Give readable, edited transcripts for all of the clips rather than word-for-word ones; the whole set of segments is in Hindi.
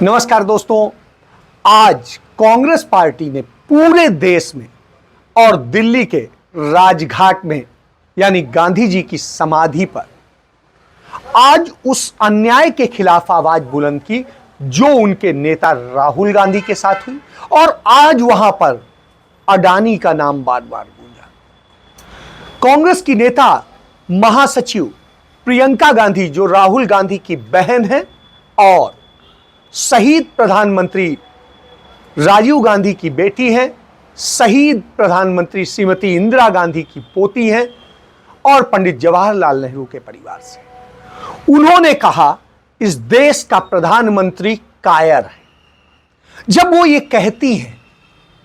नमस्कार दोस्तों, आज कांग्रेस पार्टी ने पूरे देश में और दिल्ली के राजघाट में यानी गांधी जी की समाधि पर आज उस अन्याय के खिलाफ आवाज बुलंद की जो उनके नेता राहुल गांधी के साथ हुई और आज वहां पर अडानी का नाम बार बार गूंजा। कांग्रेस की नेता महासचिव प्रियंका गांधी जो राहुल गांधी की बहन है और शहीद प्रधानमंत्री राजीव गांधी की बेटी हैं, शहीद प्रधानमंत्री श्रीमती इंदिरा गांधी की पोती हैं और पंडित जवाहरलाल नेहरू के परिवार से। उन्होंने कहा इस देश का प्रधानमंत्री कायर है। जब वो ये कहती हैं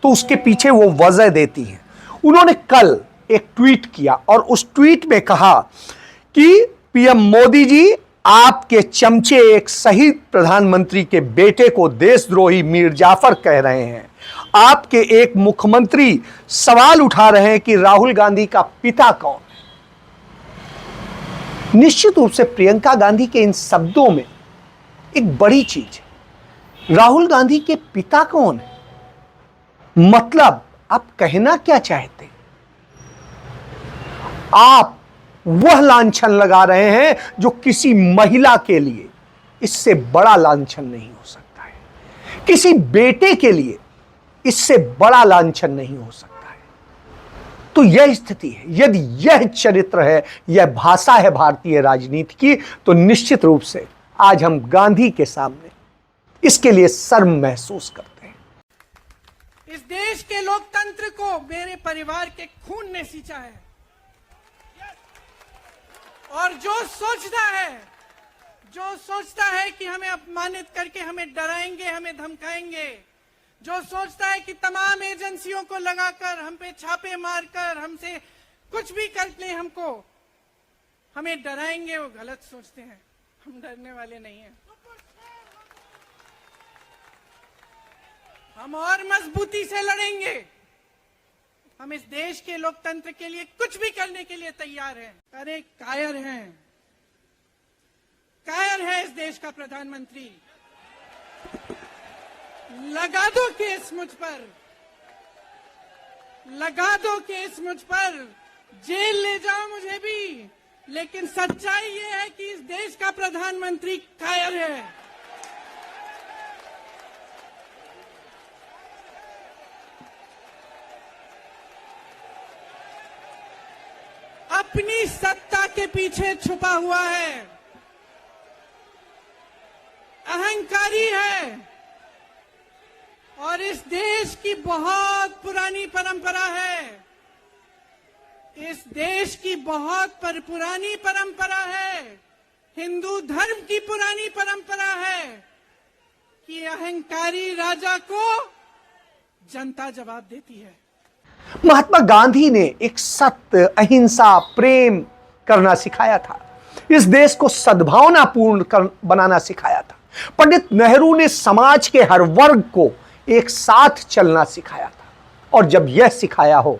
तो उसके पीछे वो वजह देती हैं। उन्होंने कल एक ट्वीट किया और उस ट्वीट में कहा कि पीएम मोदी जी, आपके चमचे एक शहीद प्रधानमंत्री के बेटे को देशद्रोही मीर जाफर कह रहे हैं। आपके एक मुख्यमंत्री सवाल उठा रहे हैं कि राहुल गांधी का पिता कौन है। निश्चित रूप से प्रियंका गांधी के इन शब्दों में एक बड़ी चीज है। राहुल गांधी के पिता कौन है, मतलब आप कहना क्या चाहते हैं? आप वह लांछन लगा रहे हैं जो किसी महिला के लिए इससे बड़ा लांछन नहीं हो सकता है, किसी बेटे के लिए इससे बड़ा लांछन नहीं हो सकता है। तो यह स्थिति है। यदि यह चरित्र है, यह भाषा है भारतीय राजनीति की, तो निश्चित रूप से आज हम गांधी के सामने इसके लिए शर्म महसूस करते हैं। इस देश के लोकतंत्र को मेरे परिवार के खून ने सींचा है और जो सोचता है कि हमें अपमानित करके हमें डराएंगे, हमें धमकाएंगे, जो सोचता है कि तमाम एजेंसियों को लगाकर हम पे छापे मारकर हमसे कुछ भी कर ले, हमको हमें डराएंगे, वो गलत सोचते हैं। हम डरने वाले नहीं हैं। हम और मजबूती से लड़ेंगे। हम इस देश के लोकतंत्र के लिए कुछ भी करने के लिए तैयार हैं। अरे कायर है इस देश का प्रधानमंत्री। लगा दो केस मुझ पर, जेल ले जाओ मुझे भी, लेकिन सच्चाई ये है कि इस देश का प्रधानमंत्री कायर है। अपनी सत्ता के पीछे छुपा हुआ है, अहंकारी है और इस देश की बहुत पुरानी परंपरा है। इस देश की बहुत पुरानी परंपरा है, हिंदू धर्म की पुरानी परंपरा है कि अहंकारी राजा को जनता जवाब देती है। महात्मा गांधी ने एक सत्य, अहिंसा, प्रेम करना सिखाया था। इस देश को सद्भावनापूर्ण बनाना सिखाया था। पंडित नेहरू ने समाज के हर वर्ग को एक साथ चलना सिखाया था। और जब यह सिखाया हो,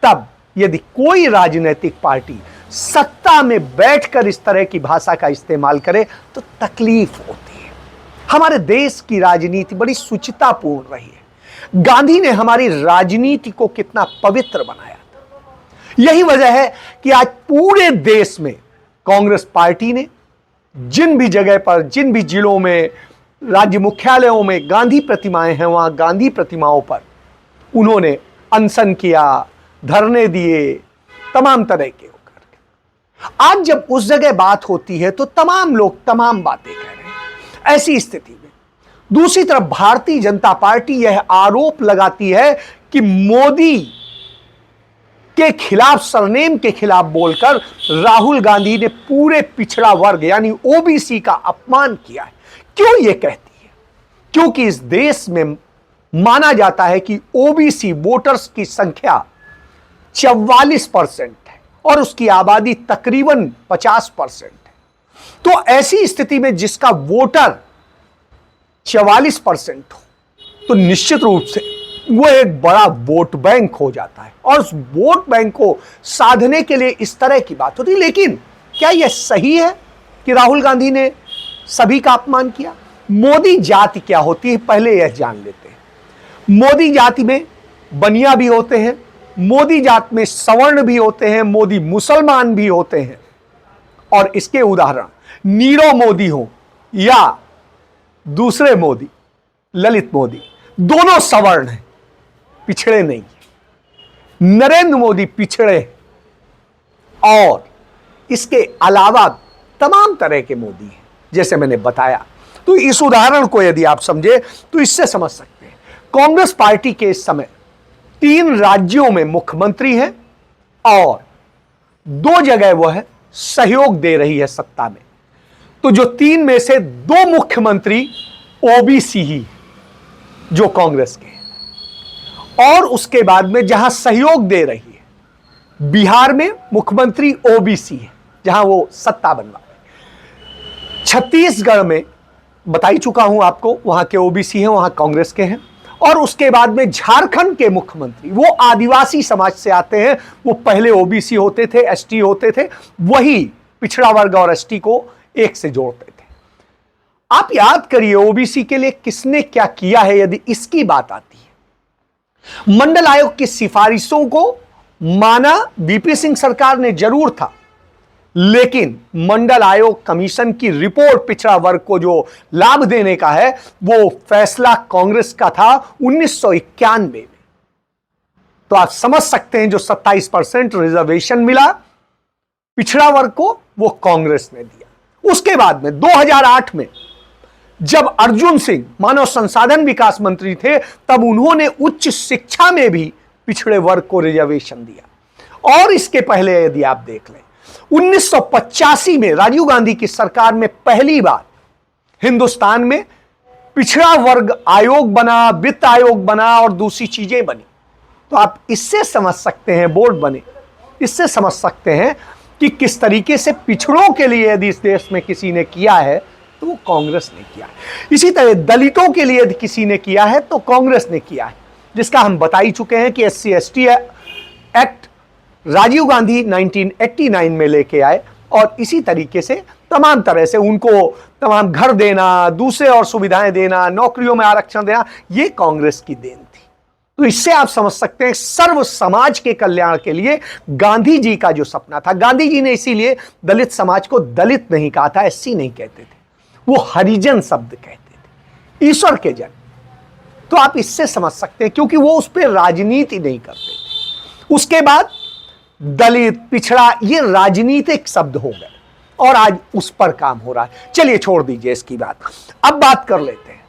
तब यदि कोई राजनीतिक पार्टी सत्ता में बैठकर इस तरह की भाषा का इस्तेमाल करे तो तकलीफ होती है। हमारे देश की राजनीति बड़ी शुचितापूर्ण रही है। गांधी ने हमारी राजनीति को कितना पवित्र बनाया था। यही वजह है कि आज पूरे देश में कांग्रेस पार्टी ने जिन भी जगह पर, जिन भी जिलों में, राज्य मुख्यालयों में गांधी प्रतिमाएं हैं, वहां गांधी प्रतिमाओं पर उन्होंने अनशन किया, धरने दिए, तमाम तरह के होकर। आज जब उस जगह बात होती है तो तमाम लोग तमाम बातें कह रहे हैं। ऐसी स्थिति में दूसरी तरफ भारतीय जनता पार्टी यह आरोप लगाती है कि मोदी के खिलाफ, सरनेम के खिलाफ बोलकर राहुल गांधी ने पूरे पिछड़ा वर्ग यानी ओबीसी का अपमान किया है। क्यों ये कहती है? क्योंकि इस देश में माना जाता है कि ओबीसी वोटर्स की संख्या 44% है और उसकी आबादी तकरीबन 50% है। तो ऐसी स्थिति में जिसका वोटर 44% हो तो निश्चित रूप से वो एक बड़ा वोट बैंक हो जाता है और उस वोट बैंक को साधने के लिए इस तरह की बात होती है। लेकिन क्या यह सही है कि राहुल गांधी ने सभी का अपमान किया? मोदी जाति क्या होती है पहले यह जान लेते हैं। मोदी जाति में बनिया भी होते हैं, मोदी जात में सवर्ण भी होते हैं, मोदी मुसलमान भी होते हैं। और इसके उदाहरण नीरव मोदी हो या दूसरे मोदी ललित मोदी, दोनों सवर्ण हैं, पिछड़े नहीं। नरेंद्र मोदी पिछड़े और इसके अलावा तमाम तरह के मोदी हैं, जैसे मैंने बताया। तो इस उदाहरण को यदि आप समझे तो इससे समझ सकते हैं। कांग्रेस पार्टी के इस समय 3 राज्यों में मुख्यमंत्री है और 2 जगह वह सहयोग दे रही है सत्ता में। तो जो 3 में से 2 मुख्यमंत्री ओबीसी ही जो कांग्रेस के हैं, और उसके बाद में जहां सहयोग दे रही है बिहार में मुख्यमंत्री ओबीसी है, जहां वो सत्ता बनवा रहे। छत्तीसगढ़ में बता ही चुका हूं आपको, वहां के ओबीसी हैं, वहां कांग्रेस के हैं। और उसके बाद में झारखंड के मुख्यमंत्री वो आदिवासी समाज से आते हैं, वो पहले ओबीसी होते थे, एसटी होते थे, वही पिछड़ा वर्ग और एसटी को एक से जोड़ते थे। आप याद करिए ओबीसी के लिए किसने क्या किया है। यदि इसकी बात आती है, मंडल आयोग की सिफारिशों को माना वीपी सिंह सरकार ने जरूर था, लेकिन मंडल आयोग कमीशन की रिपोर्ट पिछड़ा वर्ग को जो लाभ देने का है वो फैसला कांग्रेस का था 1991 में। तो आप समझ सकते हैं जो 27% रिजर्वेशन मिला पिछड़ा वर्ग को वो कांग्रेस ने दिया। उसके बाद में 2008 में जब अर्जुन सिंह मानव संसाधन विकास मंत्री थे, तब उन्होंने उच्च शिक्षा में भी पिछड़े वर्ग को रिजर्वेशन दिया। और इसके पहले यदि आप देख लें 1985 में राजीव गांधी की सरकार में पहली बार हिंदुस्तान में पिछड़ा वर्ग आयोग बना, वित्त आयोग बना और दूसरी चीजें बनी। तो आप इससे समझ सकते हैं, बोर्ड बने, इससे समझ सकते हैं कि किस तरीके से पिछड़ों के लिए यदि इस देश में किसी ने किया है तो वो कांग्रेस ने किया है। इसी तरह दलितों के लिए यदि किसी ने किया है तो कांग्रेस ने किया है, जिसका हम बता ही चुके हैं कि SC ST act Rajiv Gandhi 1989 में लेके आए। और इसी तरीके से तमाम तरह से उनको तमाम घर देना, दूसरे और सुविधाएं देना, नौकरियों में आरक्षण देना, ये कांग्रेस की देन थी। तो इससे आप समझ सकते हैं सर्व समाज के कल्याण के लिए गांधी जी का जो सपना था। गांधी जी ने इसीलिए दलित समाज को दलित नहीं कहा था, SC नहीं कहते थे, वो हरिजन शब्द कहते थे, ईश्वर के जन। तो आप इससे समझ सकते हैं, क्योंकि वो उस पर राजनीति नहीं करते थे। उसके बाद दलित, पिछड़ा, ये राजनीतिक शब्द हो गए और आज उस पर काम हो रहा है। चलिए छोड़ दीजिए इसकी बात, अब बात कर लेते हैं।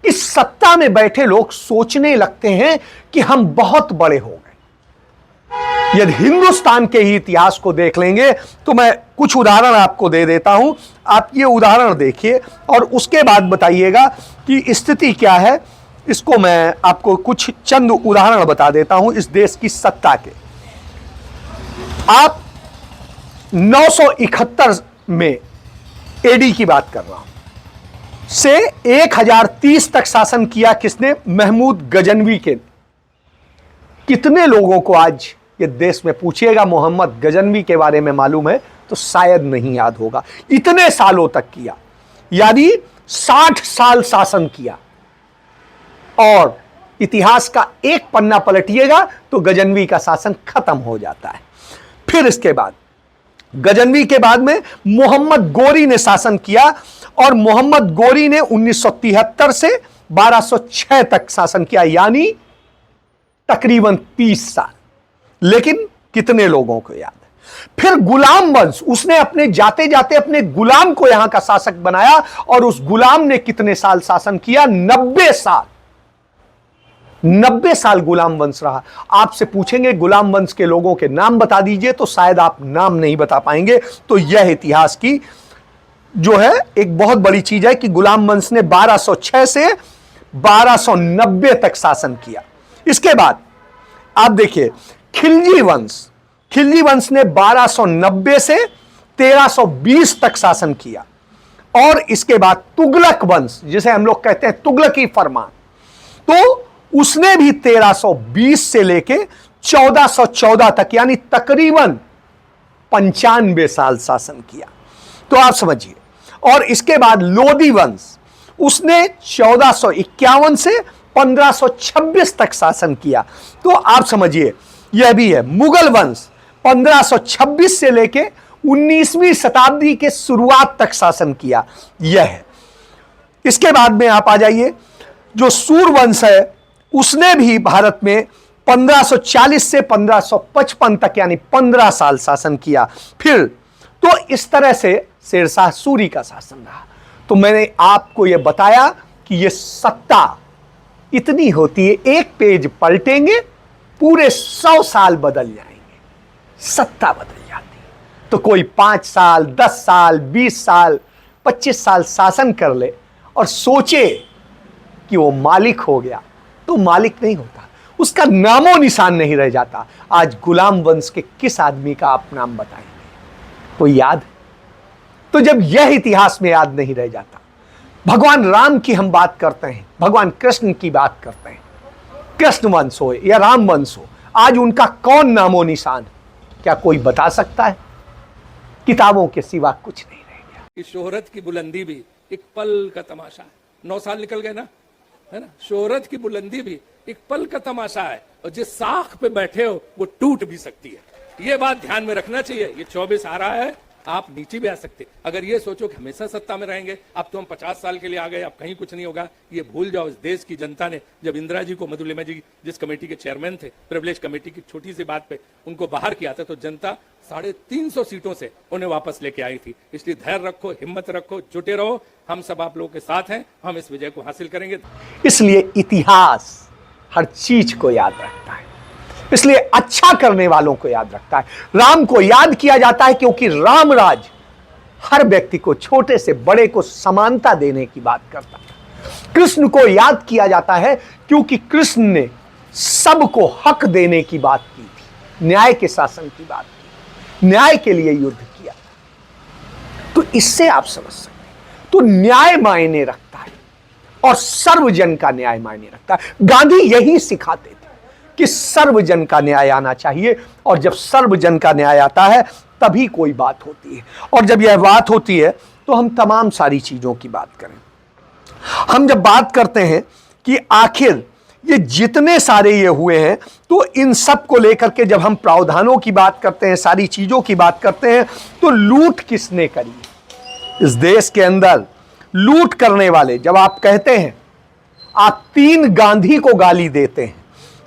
इस सत्ता में बैठे लोग सोचने लगते हैं कि हम बहुत बड़े हो गए। यदि हिंदुस्तान के ही इतिहास को देख लेंगे तो मैं कुछ उदाहरण आपको दे देता हूं, आप ये उदाहरण देखिए और उसके बाद बताइएगा कि स्थिति क्या है। इसको मैं आपको कुछ चंद उदाहरण बता देता हूं इस देश की सत्ता के। आप 971 में एडी की बात कर रहा हूं से 1030 तक शासन किया किसने? महमूद गजनवी के। कितने लोगों को आज ये देश में पूछिएगा मोहम्मद गजनवी के बारे में मालूम है तो शायद नहीं याद होगा। इतने सालों तक किया, यानी 60 साल शासन किया। और इतिहास का एक पन्ना पलटिएगा तो गजनवी का शासन खत्म हो जाता है। फिर इसके बाद गजनवी के बाद में मोहम्मद गोरी ने शासन किया और मोहम्मद गोरी ने 1973 से 1206 तक शासन किया, यानी तकरीबन 30 साल। लेकिन कितने लोगों को याद है? फिर गुलाम वंश, उसने अपने जाते जाते अपने गुलाम को यहां का शासक बनाया और उस गुलाम ने कितने साल शासन किया? 90 साल। 90 साल गुलाम वंश रहा। आपसे पूछेंगे गुलाम वंश के लोगों के नाम बता दीजिए तो शायद आप नाम नहीं बता पाएंगे। तो यह इतिहास की जो है एक बहुत बड़ी चीज है कि गुलाम वंश ने 1206 से 1290 तक शासन किया। इसके बाद आप देखिए खिलजी वंश, खिलजी वंश ने 1290 से 1320 तक शासन किया। और इसके बाद तुगलक वंश, जिसे हम लोग कहते हैं तुगलकी फरमान, तो उसने भी 1320 से लेके 1414 तक, यानी तकरीबन 95 साल शासन किया। तो आप समझिए। और इसके बाद लोधी वंश, उसने 1451 से 1526 तक शासन किया। तो आप समझिए यह भी है। मुगल वंश 1526 से लेके 19वीं शताब्दी के शुरुआत तक शासन किया, यह है। इसके बाद में आप आ जाइए, जो सूर्यवंश है उसने भी भारत में 1540 से 1555 तक यानी 15 साल शासन किया। फिर तो इस तरह से शेरशाह सूरी का शासन रहा। तो मैंने आपको यह बताया कि यह सत्ता इतनी होती है, एक पेज पलटेंगे पूरे 100 साल बदल जाएंगे, सत्ता बदल जाती है। तो कोई 5 साल 10 साल 20 साल 25 साल शासन कर ले और सोचे कि वो मालिक हो गया, तो मालिक नहीं होता, उसका नामो निशान नहीं रह जाता। आज गुलाम वंश के किस आदमी का आप नाम बताएंगे? कोई याद? तो जब यह इतिहास में याद नहीं रह जाता, भगवान राम की हम बात करते हैं, भगवान कृष्ण की बात करते हैं, कृष्ण वंश हो या राम वंश हो, आज उनका कौन नामो निशान? क्या कोई बता सकता है? किताबों के सिवा कुछ नहीं रह गया। कि शोहरत की बुलंदी भी एक पल का तमाशा है। 9 साल निकल गए ना, है ना। शोहरत की बुलंदी भी एक पल का तमाशा है, और जिस साख पे बैठे हो वो टूट भी सकती है। ये बात ध्यान में रखना चाहिए। ये 24 आ रहा है, आप नीचे भी आ सकते। अगर ये सोचो कि हमेशा सत्ता में रहेंगे, अब तो हम 50 साल के लिए आ गए, अब कहीं कुछ नहीं होगा, ये भूल जाओ। इस देश की जनता ने जब इंदिरा जी को, मधुलिमा जी जिस कमेटी के चेयरमैन थे, प्रिविलेज कमेटी की छोटी सी बात पे उनको बाहर किया था, तो जनता 350 सीटों से उन्हें वापस लेके आई थी। इसलिए धैर्य रखो, हिम्मत रखो, जुटे रहो, हम सब आप लोगों के साथ हैं, हम इस विजय को हासिल करेंगे। इसलिए इतिहास हर चीज को याद रखता है, इसलिए अच्छा करने वालों को याद रखता है। राम को याद किया जाता है क्योंकि राम राज हर व्यक्ति को, छोटे से बड़े को समानता देने की बात करता है। कृष्ण को याद किया जाता है क्योंकि कृष्ण ने सबको हक देने की बात की थी, न्याय के शासन की बात की, न्याय के लिए युद्ध किया। तो इससे आप समझ सकते हैं, तो न्याय मायने रखता है और सर्वजन का न्याय मायने रखता है। गांधी यही सिखाते थे कि सर्वजन का न्याय आना चाहिए, और जब सर्वजन का न्याय आता है तभी कोई बात होती है। और जब यह बात होती है तो हम तमाम सारी चीजों की बात करें। हम जब बात करते हैं कि आखिर ये जितने सारे ये हुए हैं, तो इन सब को लेकर के जब हम प्रावधानों की बात करते हैं, सारी चीजों की बात करते हैं, तो लूट किसने करी इस देश के अंदर? लूट करने वाले, जब आप कहते हैं, आप 3 गांधी को गाली देते हैं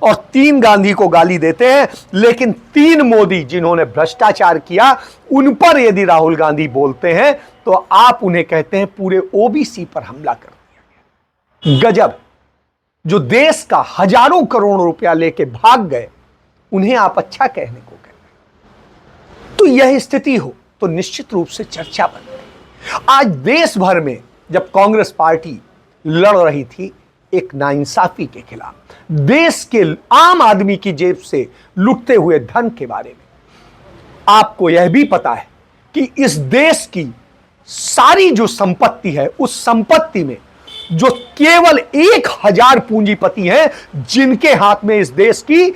और 3 गांधी को गाली देते हैं, लेकिन 3 मोदी जिन्होंने भ्रष्टाचार किया उन पर यदि राहुल गांधी बोलते हैं तो आप उन्हें कहते हैं पूरे ओबीसी पर हमला कर दिया गया। गजब! जो देश का हजारों करोड़ रुपया लेके भाग गए, उन्हें आप अच्छा कहने को कहते हैं। तो यह स्थिति हो तो निश्चित रूप से चर्चा बन गई। आज देश भर में जब कांग्रेस पार्टी लड़ रही थी एक नाइंसाफी के खिलाफ, देश के आम आदमी की जेब से लुटते हुए धन के बारे में, आपको यह भी पता है कि इस देश की सारी जो संपत्ति है, उस संपत्ति में जो केवल 1000 पूंजीपति हैं जिनके हाथ में इस देश की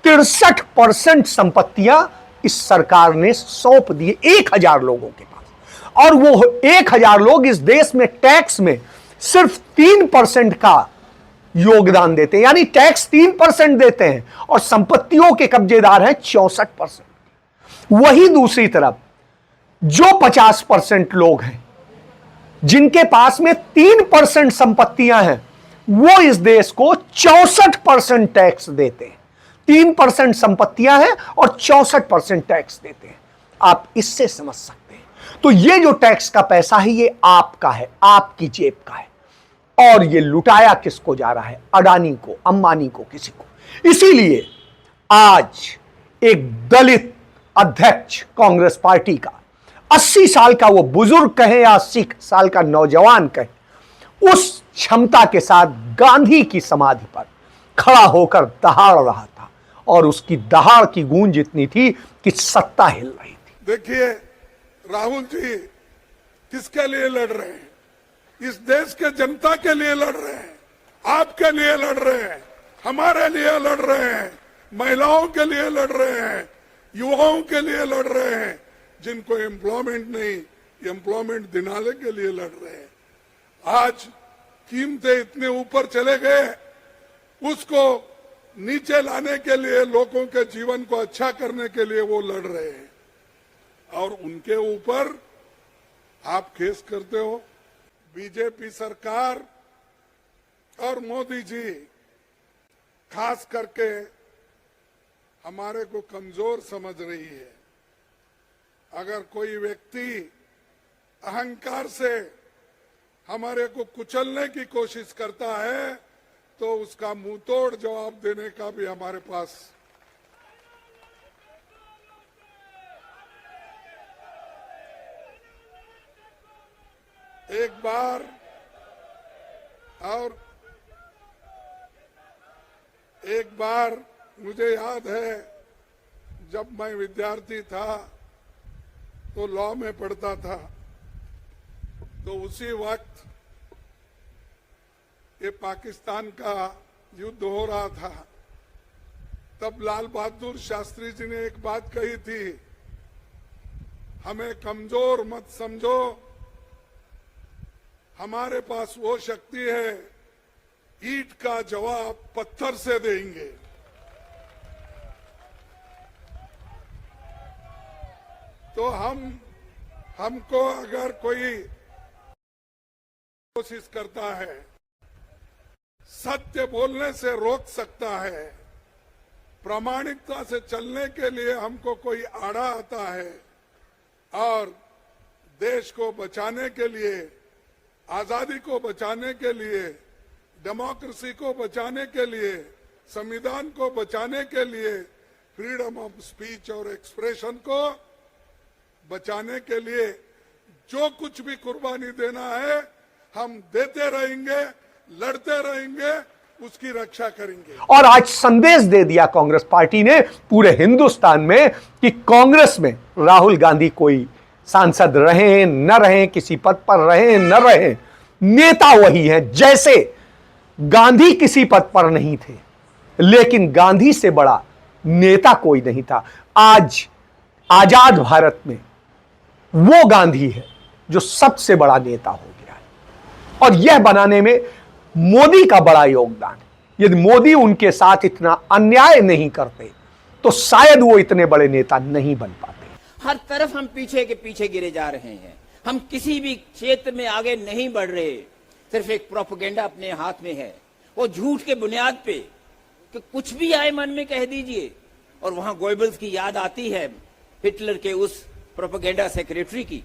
63% संपत्तियां इस सरकार ने सौंप दी, 1000 लोगों के पास। और वो 1000 लोग इस देश में टैक्स में सिर्फ 3% का योगदान देते हैं, यानी टैक्स 3% देते हैं, और संपत्तियों के कब्जेदार हैं 64%। वही दूसरी तरफ जो 50% लोग हैं जिनके पास में 3% संपत्तियां हैं, वो इस देश को 64% टैक्स देते हैं। 3% संपत्तियां हैं और 64% टैक्स देते हैं। आप इससे समझ सकते हैं। तो ये जो टैक्स का पैसा है, ये आपका है, आपकी जेब का है, और ये लुटाया किसको जा रहा है? अडानी को, अंबानी को, किसी को। इसीलिए आज एक दलित अध्यक्ष कांग्रेस पार्टी का, 80 साल का वो बुजुर्ग कहे या 80 साल का नौजवान कहे, उस क्षमता के साथ गांधी की समाधि पर खड़ा होकर दहाड़ रहा था, और उसकी दहाड़ की गूंज इतनी थी कि सत्ता हिल रही थी। देखिए, राहुल जी किसके लिए लड़ रहे हैं? इस देश के जनता के लिए लड़ रहे हैं, आपके लिए लड़ रहे हैं, हमारे लिए लड़ रहे हैं, महिलाओं के लिए लड़ रहे हैं, युवाओं के लिए लड़ रहे हैं, जिनको एम्प्लॉयमेंट नहीं, एम्प्लॉयमेंट दिलाने के लिए लड़ रहे हैं। आज कीमतें इतने ऊपर चले गए, उसको नीचे लाने के लिए, लोगों के जीवन को अच्छा करने के लिए वो लड़ रहे हैं। और उनके ऊपर आप केस करते हो। बीजेपी सरकार और मोदी जी खास करके हमारे को कमजोर समझ रही है। अगर कोई व्यक्ति अहंकार से हमारे को कुचलने की कोशिश करता है तो उसका मुंहतोड़ जवाब देने का भी हमारे पास एक बार मुझे याद है, जब मैं विद्यार्थी था तो लॉ में पढ़ता था, तो उसी वक्त ये पाकिस्तान का युद्ध हो रहा था। तब लाल बहादुर शास्त्री जी ने एक बात कही थी, हमें कमजोर मत समझो, हमारे पास वो शक्ति है, ईंट का जवाब पत्थर से देंगे। तो हमको अगर कोई कोशिश करता है, सत्य बोलने से रोक सकता है, प्रामाणिकता से चलने के लिए हमको कोई आड़ा आता है, और देश को बचाने के लिए, आजादी को बचाने के लिए, डेमोक्रेसी को बचाने के लिए, संविधान को बचाने के लिए, फ्रीडम ऑफ स्पीच और एक्सप्रेशन को बचाने के लिए जो कुछ भी कुर्बानी देना है हम देते रहेंगे, लड़ते रहेंगे, उसकी रक्षा करेंगे। और आज संदेश दे दिया कांग्रेस पार्टी ने पूरे हिंदुस्तान में कि कांग्रेस में राहुल गांधी कोई सांसद रहे न रहे, किसी पद पर रहे न रहे, नेता वही हैं। जैसे गांधी किसी पद पर नहीं थे, लेकिन गांधी से बड़ा नेता कोई नहीं था। आज आजाद भारत में वो गांधी है जो सबसे बड़ा नेता हो गया है, और यह बनाने में मोदी का बड़ा योगदान है। यदि मोदी उनके साथ इतना अन्याय नहीं करते तो शायद वो इतने बड़े नेता नहीं बन पाते। हर तरफ हम पीछे के पीछे गिरे जा रहे हैं, हम किसी भी क्षेत्र में आगे नहीं बढ़ रहे। सिर्फ एक प्रोपेगेंडा अपने हाथ में है, वो झूठ के बुनियाद पे कि कुछ भी आए मन में कह दीजिए। और वहां गोएबल्स की याद आती है, हिटलर के उस प्रोपेगेंडा सेक्रेटरी की,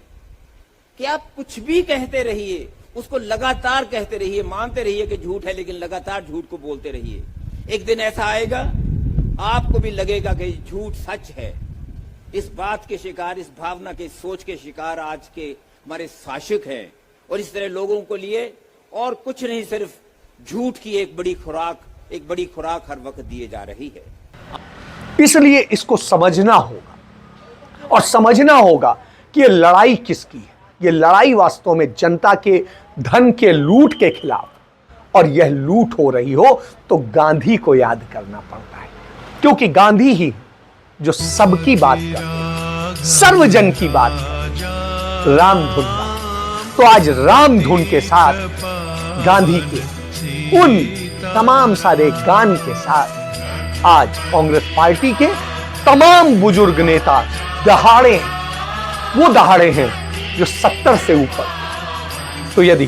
कि आप कुछ भी कहते रहिए, उसको लगातार कहते रहिए, मानते रहिए कि झूठ है, लेकिन लगातार झूठ को बोलते रहिए। एक दिन ऐसा आएगा आपको भी लगेगा कि झूठ सच है। इस बात के शिकार, इस भावना के, सोच के शिकार आज के हमारे शासक हैं, और इस तरह लोगों को लिए और कुछ नहीं, सिर्फ झूठ की एक बड़ी खुराक हर वक्त दिए जा रही है। इसलिए इसको समझना होगा, और समझना होगा कि ये लड़ाई किसकी है। ये लड़ाई वास्तव में जनता के धन के लूट के खिलाफ, और यह लूट हो रही हो तो गांधी को याद करना पड़ता है, क्योंकि गांधी ही जो सबकी बात करते हैं, सर्वजन की बात करते हैं, रामधुन बात। तो आज रामधुन के साथ गांधी के उन तमाम सारे गान के साथ आज कांग्रेस पार्टी के तमाम बुजुर्ग नेता दहाड़े हैं। वो दहाड़े हैं जो 70 से ऊपर। तो यदि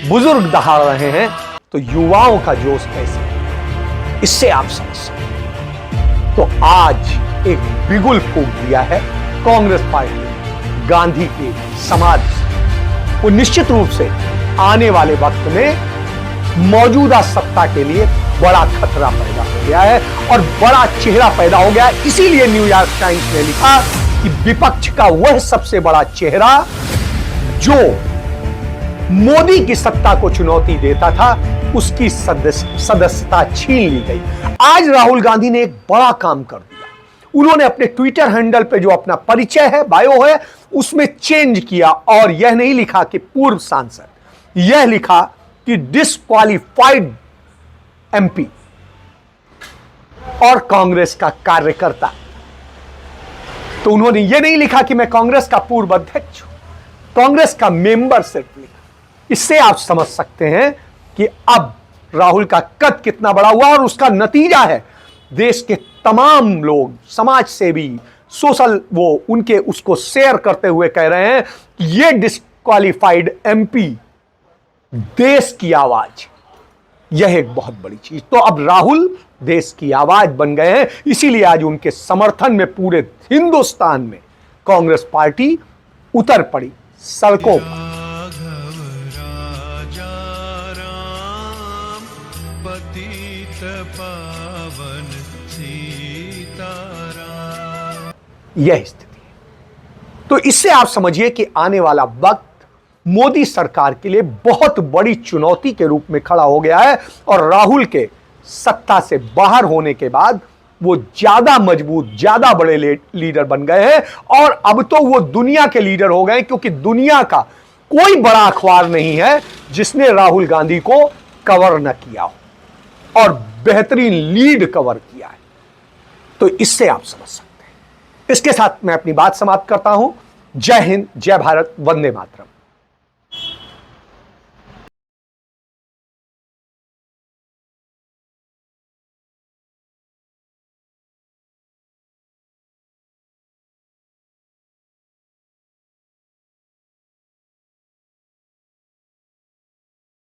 बुजुर्ग दहाड़ रहे हैं तो युवाओं का जोश कैसे है, इससे आप समझ सकते। तो आज एक बिगुल फूंक दिया है कांग्रेस पार्टी ने गांधी के समाज से। वो निश्चित रूप से आने वाले वक्त में मौजूदा सत्ता के लिए बड़ा खतरा पैदा हो गया है, और बड़ा चेहरा पैदा हो गया है। इसीलिए न्यूयॉर्क टाइम्स ने लिखा कि विपक्ष का वह सबसे बड़ा चेहरा जो मोदी की सत्ता को चुनौती देता था, उसकी सदस्यता छीन ली गई। आज राहुल गांधी ने एक बड़ा काम कर दिया। उन्होंने अपने ट्विटर हैंडल पे जो अपना परिचय है, बायो है, उसमें चेंज किया, और यह नहीं लिखा कि पूर्व सांसद, यह लिखा कि डिस्क्वालिफाइड एमपी और कांग्रेस का कार्यकर्ता। तो उन्होंने यह नहीं लिखा कि मैं कांग्रेस का पूर्व अध्यक्ष हूं, कांग्रेस का मेंबर सिर्फ लिखा। इससे आप समझ सकते हैं कि अब राहुल का कद कितना बड़ा हुआ और उसका नतीजा है देश के तमाम लोग, समाज सेवी, सोशल वो उनके उसको शेयर करते हुए कह रहे हैं ये डिस्क्वालिफाइड एमपी देश की आवाज, यह एक बहुत बड़ी चीज। तो अब राहुल देश की आवाज बन गए हैं, इसीलिए आज उनके समर्थन में पूरे हिंदुस्तान में कांग्रेस पार्टी उतर पड़ी सड़कों पर। पतित पावन सीताराम। यह स्थिति है। तो इससे आप समझिए कि आने वाला वक्त मोदी सरकार के लिए बहुत बड़ी चुनौती के रूप में खड़ा हो गया है और राहुल के सत्ता से बाहर होने के बाद वो ज्यादा मजबूत, ज्यादा बड़े लीडर बन गए हैं और अब तो वो दुनिया के लीडर हो गए, क्योंकि दुनिया का कोई बड़ा अखबार नहीं है जिसने राहुल गांधी को कवर न किया हो और बेहतरीन लीड कवर किया है। तो इससे आप समझ सकते हैं। इसके साथ मैं अपनी बात समाप्त करता हूं। जय हिंद, जय भारत, वंदे मातरम।